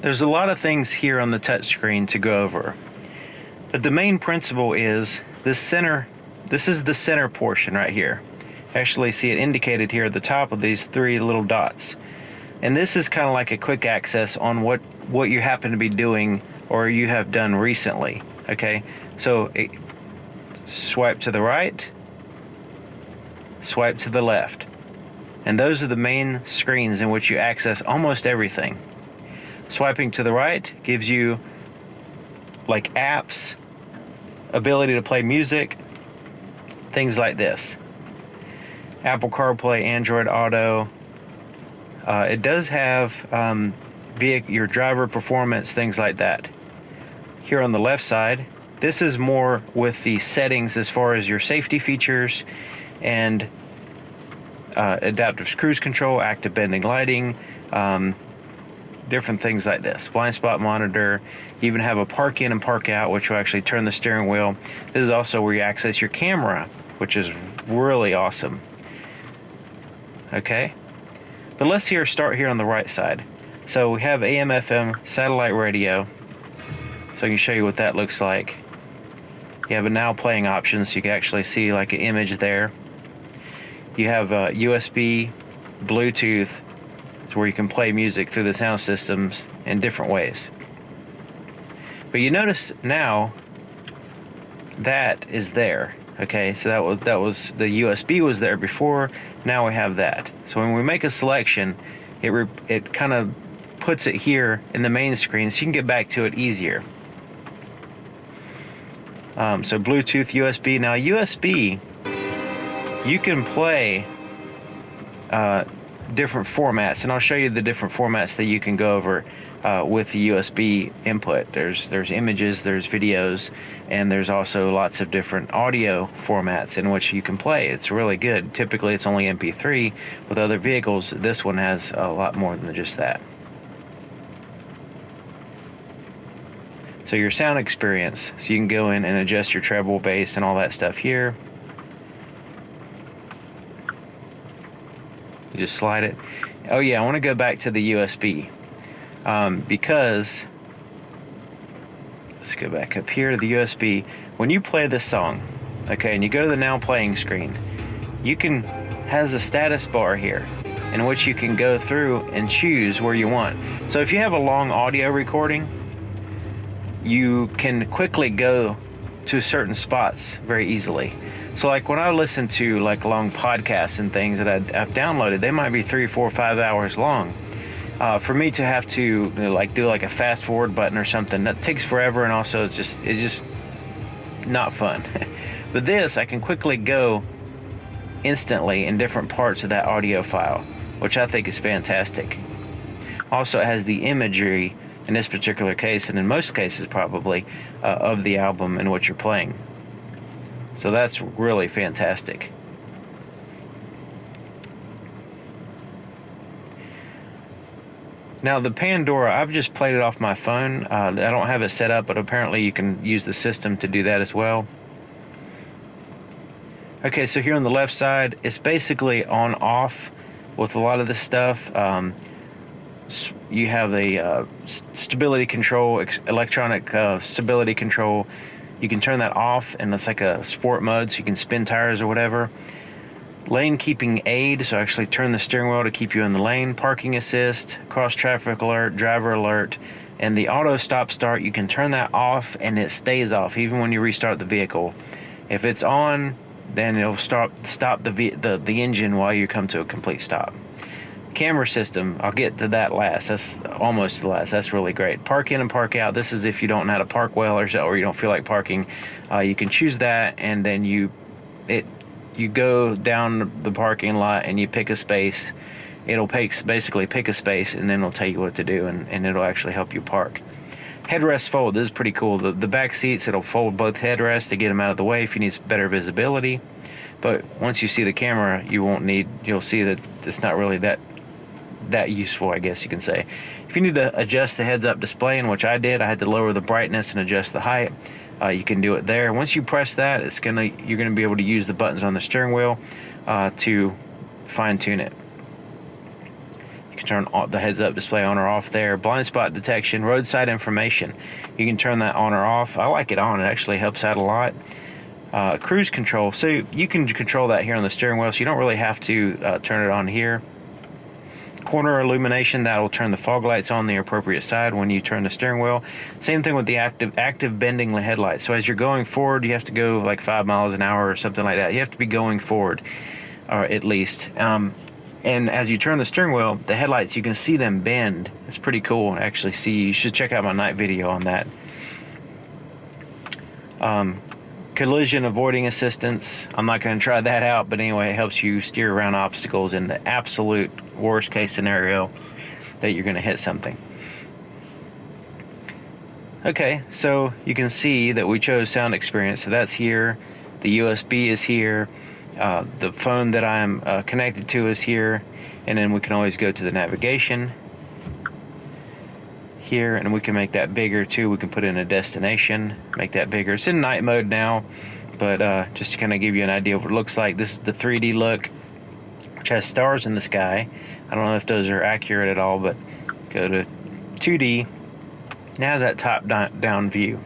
There's a lot of things here on the touchscreen to go over, but the main principle is this is the center portion right here. Actually see it indicated here at the top of these three little dots. And this is kind of like a quick access on what you happen to be doing or you have done recently. Okay, so swipe to the right, swipe to the left. And those are the main screens in which you access almost everything. Swiping to the right gives you like apps, ability to play music, things like this. Apple CarPlay, Android Auto. It does have your driver performance, things like that. Here on the left side, this is more with the settings as far as your safety features and adaptive cruise control, active bending lighting, different things like this. Blind spot monitor. You even have a park in and park out, which will actually turn the steering wheel. This is also where you access your camera, which is really awesome. Okay, but let's start here on the right side. So we have AM, FM, satellite radio. So I can show you what that looks like. You have a now playing option, so you can actually see like an image there. You have USB, Bluetooth, so where you can play music through the sound systems in different ways. But you notice now that is there. Okay, so that was the USB was there before. Now we have that. So when we make a selection, it kind of puts it here in the main screen, so you can get back to it easier. So Bluetooth, USB. Now USB, you can play different formats, and I'll show you the different formats that you can go over with the USB input. There's images, there's videos, and there's also lots of different audio formats in which you can play. It's really good. Typically it's only MP3. With other vehicles, this one has a lot more than just that. So your sound experience, so you can go in and adjust your treble, bass, and all that stuff here. You just slide it. Oh yeah, I want to go back to the USB because let's go back up here to the USB. When you play this song, okay, and you go to the now playing screen, you can has a status bar here in which you can go through and choose where you want. So if you have a long audio recording, you can quickly go to certain spots very easily. So like when I listen to like long podcasts and things that I've downloaded, they might be 3, 4, 5 hours long. For me to have to do like a fast forward button or something, that takes forever, and also it's just not fun. But this, I can quickly go instantly in different parts of that audio file, which I think is fantastic. Also, it has the imagery in this particular case, and in most cases probably, of the album in which you're playing. So that's really fantastic. Now the Pandora, I've just played it off my phone. I don't have it set up, but apparently you can use the system to do that as well. Okay, so here on the left side, it's basically on off with a lot of this stuff. You have a stability control, electronic stability control. You can turn that off, and it's like a sport mode, so you can spin tires or whatever. Lane keeping aid, so actually turn the steering wheel to keep you in the lane. Parking assist, cross traffic alert, driver alert, and the auto stop start, you can turn that off and it stays off even when you restart the vehicle. If it's on, then it'll stop the engine while you come to a complete stop. Camera system, I'll get to that last. That's almost the last. That's really great. Park in and park out. This is if you don't know how to park well or you don't feel like parking. You can choose that, and then you go down the parking lot and you pick a space. It'll basically pick a space, and then it'll tell you what to do, and it'll actually help you park. Headrest fold. This is pretty cool. The back seats, it'll fold both headrests to get them out of the way if you need better visibility. But once you see the camera, you'll see that it's not really that useful, I guess you can say. If you need to adjust the heads-up display, in which I did, I had to lower the brightness and adjust the height. You can do it there. Once you press that, you're gonna be able to use the buttons on the steering wheel to fine-tune it. You can turn the heads-up display on or off there. Blind spot detection, roadside information. You can turn that on or off. I like it on. It actually helps out a lot. Cruise control. So you can control that here on the steering wheel, so you don't really have to turn it on here. Corner illumination, that will turn the fog lights on the appropriate side when you turn the steering wheel. Same thing with the active bending headlights. So as you're going forward, you have to go like 5 miles an hour or something like that. You have to be going forward, or at least. And as you turn the steering wheel, the headlights, you can see them bend. It's pretty cool to actually see. You should check out my night video on that. Collision avoiding assistance. I'm not going to try that out, but anyway, it helps you steer around obstacles in the absolute worst case scenario that you're going to hit something. Okay, so you can see that we chose sound experience. So that's here. The USB is here. The phone that I'm connected to is here. And then we can always go to the navigation here, and we can make that bigger too. We can put in a destination, make that bigger. It's in night mode now, but just to kind of give you an idea of what it looks like. This is the 3D look, which has stars in the sky. I don't know if those are accurate at all, but go to 2D. Now that top down view.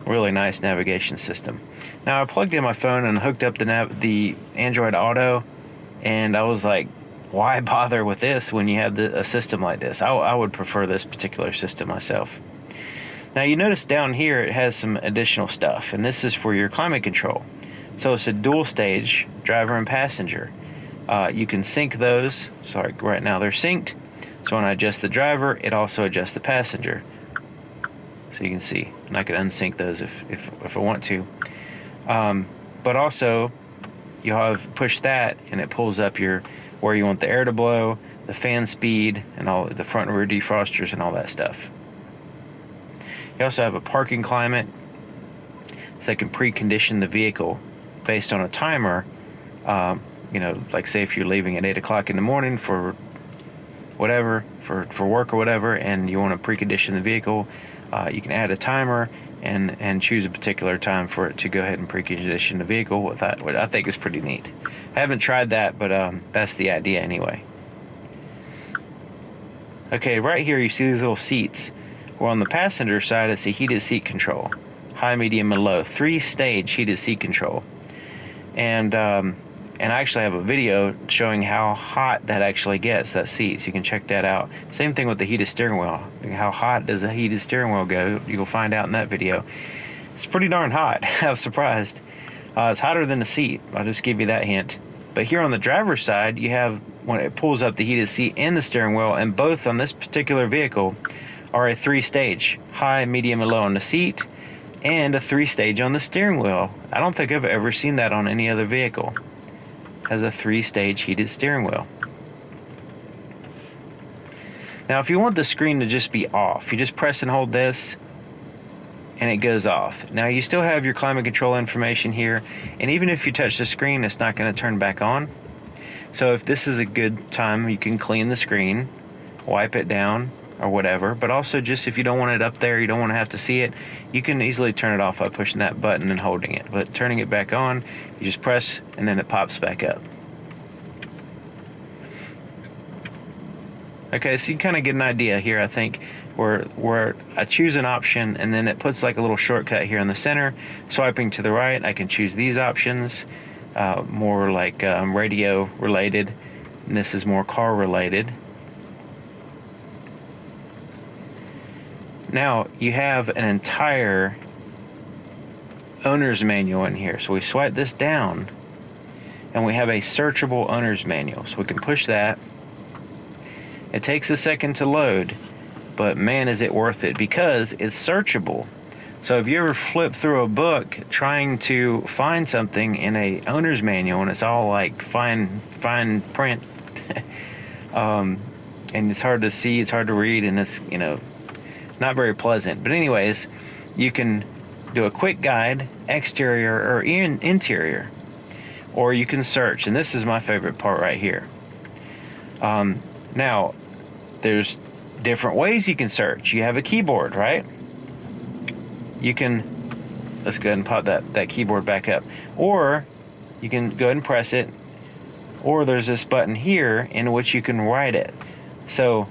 Really nice navigation system. Now I plugged in my phone and hooked up the Android Auto, and I was like, why bother with this when you have a system like this? I would prefer this particular system myself. Now you notice down here it has some additional stuff, and this is for your climate control. So it's a dual stage, driver and passenger. You can sync those. Sorry, right now they're synced. So when I adjust the driver, it also adjusts the passenger. So you can see, and I can unsync those if I want to. But also, you'll have push that, and it pulls up where you want the air to blow, the fan speed, and all the front and rear defrosters and all that stuff. You also have a parking climate, so they can precondition the vehicle based on a timer. Like say if you're leaving at 8 o'clock in the morning for whatever, for work or whatever, and you want to precondition the vehicle, you can add a timer and choose a particular time for it to go ahead and precondition the vehicle. What I think is pretty neat. I haven't tried that, but that's the idea anyway. Okay, right here you see these little seats. Well, on the passenger side, it's a heated seat control. High, medium, and low. 3-stage heated seat control. And I actually have a video showing how hot that actually gets, that seat. So you can check that out. Same thing with the heated steering wheel. How hot does a heated steering wheel go? You'll find out in that video. It's pretty darn hot. I was surprised. It's hotter than the seat. I'll just give you that hint. But here on the driver's side, you have when it pulls up the heated seat and the steering wheel, and both on this particular vehicle are a 3-stage, high, medium, and low on the seat, and a 3-stage on the steering wheel. I don't think I've ever seen that on any other vehicle. It has a 3-stage heated steering wheel. Now, if you want the screen to just be off, you just press and hold this, and it goes off. Now you still have your climate control information here, and even if you touch the screen, it's not going to turn back on. So if this is a good time, you can clean the screen, wipe it down, or whatever. But also, just if you don't want it up there, you don't want to have to see it, you can easily turn it off by pushing that button and holding it. But turning it back on, you just press, and then it pops back up. Okay, so you kind of get an idea here, I think, where I choose an option, and then it puts like a little shortcut here in the center. Swiping to the right, I can choose these options, more like radio related, and this is more car related. Now you have an entire owner's manual in here. So we swipe this down, and we have a searchable owner's manual. So we can push that. It takes a second to load, but man, is it worth it, because it's searchable. So if you ever flip through a book trying to find something in a owner's manual, and it's all like fine print, and it's hard to see, it's hard to read, and it's, not very pleasant. But anyways, you can do a quick guide, exterior or interior, or you can search, and this is my favorite part right here. Now, there's different ways you can search. You have a keyboard, right? You can, let's go ahead and pop that keyboard back up. Or you can go ahead and press it, or there's this button here in which you can write it. So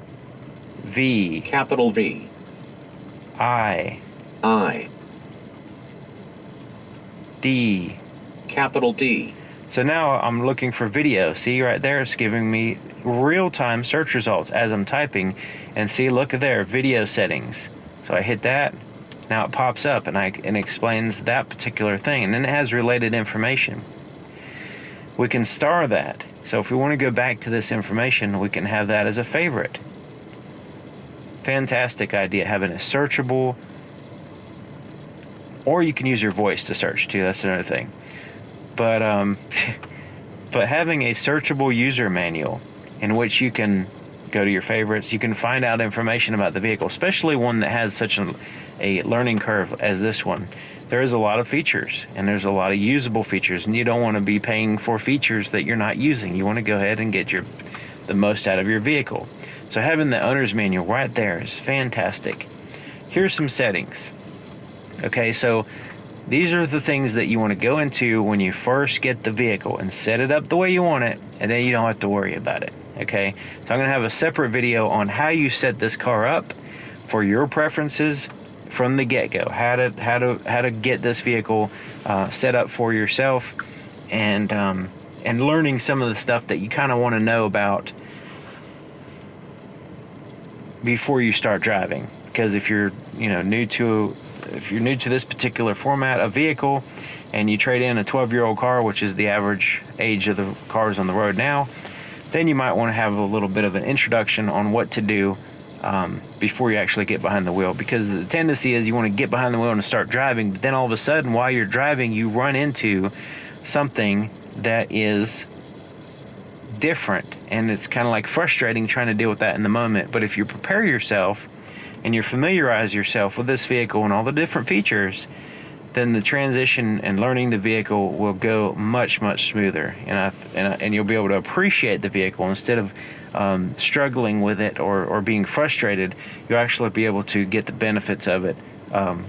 V, capital V, I, D, capital D. So now I'm looking for video. See right there, it's giving me real-time search results as I'm typing. And see, look at there, video settings. So I hit that, now it pops up and it explains that particular thing. And then it has related information. We can star that. So if we want to go back to this information, we can have that as a favorite. Fantastic idea, having it searchable. Or you can use your voice to search too, that's another thing. But having a searchable user manual in which you can go to your favorites, you can find out information about the vehicle, especially one that has such a learning curve as this one. There is a lot of features, and there's a lot of usable features, and you don't want to be paying for features that you're not using. You want to go ahead and get the most out of your vehicle. So having the owner's manual right there is fantastic. Here's some settings. Okay, so these are the things that you want to go into when you first get the vehicle and set it up the way you want it, and then you don't have to worry about it. Okay, so I'm going to have a separate video on how you set this car up for your preferences from the get-go. How to get this vehicle set up for yourself, and learning some of the stuff that you kind of want to know about before you start driving. Because if you're new to this particular format of vehicle, and you trade in a 12-year-old car, which is the average age of the cars on the road now, then you might want to have a little bit of an introduction on what to do before you actually get behind the wheel. Because the tendency is you want to get behind the wheel and start driving, but then all of a sudden while you're driving you run into something that is different, and it's kind of like frustrating trying to deal with that in the moment. But if you prepare yourself and you familiarize yourself with this vehicle and all the different features, then the transition and learning the vehicle will go much, much smoother, and you'll be able to appreciate the vehicle instead of struggling with it or being frustrated. You'll actually be able to get the benefits of it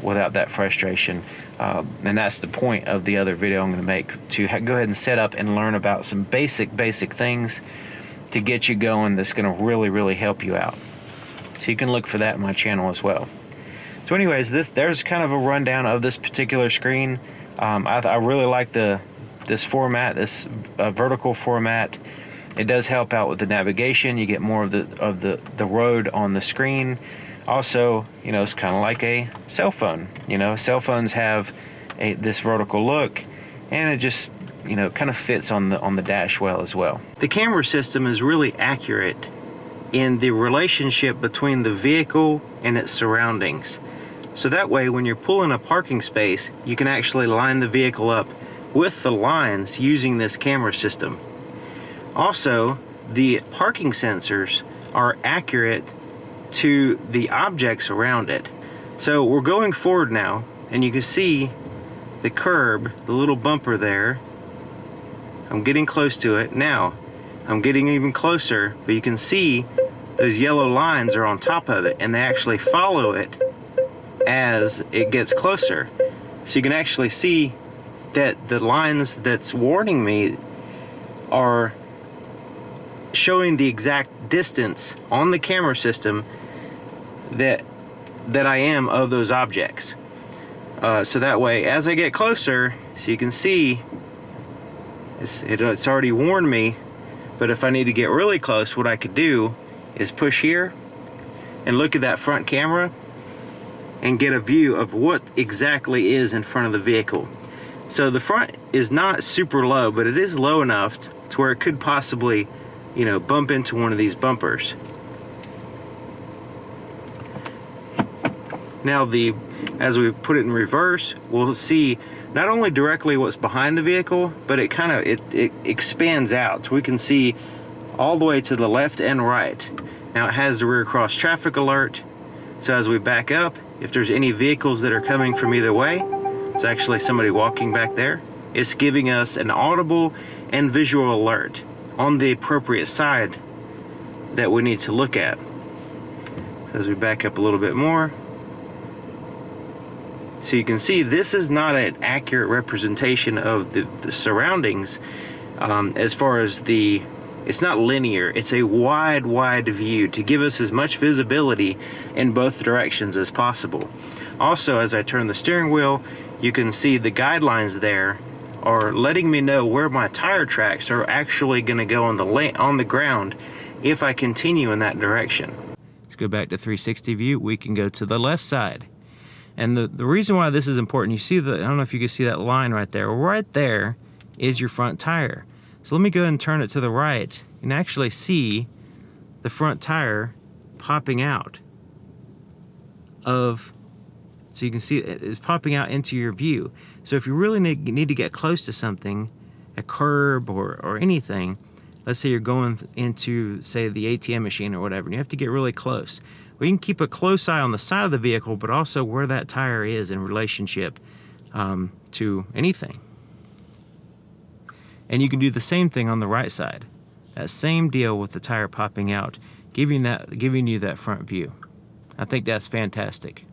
without that frustration, and that's the point of the other video I'm going to make, to go ahead and set up and learn about some basic things to get you going that's going to really, really help you out. So you can look for that in my channel as well. So anyways, there's kind of a rundown of this particular screen. I really like this format, this vertical format. It does help out with the navigation. You get more of the road on the screen. Also, it's kind of like a cell phone. Cell phones have this vertical look, and it just kind of fits on the dash well as well. The camera system is really accurate in the relationship between the vehicle and its surroundings. So that way, when you're pulling a parking space, you can actually line the vehicle up with the lines using this camera system. Also, the parking sensors are accurate to the objects around it. So we're going forward now, and you can see the curb, the little bumper there. I'm getting close to it. Now, I'm getting even closer, but you can see those yellow lines are on top of it, and they actually follow it as it gets closer. So you can actually see that the lines that's warning me are showing the exact distance on the camera system that I am of those objects. So that way, as I get closer, so you can see it's already warned me. But if I need to get really close, what I could do is push here and look at that front camera and get a view of what exactly is in front of the vehicle. So the front is not super low, but it is low enough to where it could possibly, bump into one of these bumpers. Now as we put it in reverse, we'll see not only directly what's behind the vehicle, but it expands out, so we can see all the way to the left and right. Now it has the rear cross traffic alert, so as we back up, if there's any vehicles that are coming from either way, it's actually somebody walking back there, it's giving us an audible and visual alert on the appropriate side that we need to look at. As we back up a little bit more, So you can see this is not an accurate representation of the surroundings as far as it's not linear. It's a wide view to give us as much visibility in both directions as possible. Also, as I turn the steering wheel, you can see the guidelines there are letting me know where my tire tracks are actually going to go on the ground if I continue in that direction. Let's go back to 360 view. We can go to the left side. And the reason why this is important, you see I don't know if you can see that line right there. Right there is your front tire. So let me go ahead and turn it to the right. You can actually see the front tire popping out so you can see it's popping out into your view. So if you really need to get close to something, a curb or anything, let's say you're going into, say, the ATM machine or whatever, and you have to get really close. Well, you can keep a close eye on the side of the vehicle, but also where that tire is in relationship to anything. And you can do the same thing on the right side. That same deal with the tire popping out, giving you that front view. I think that's fantastic.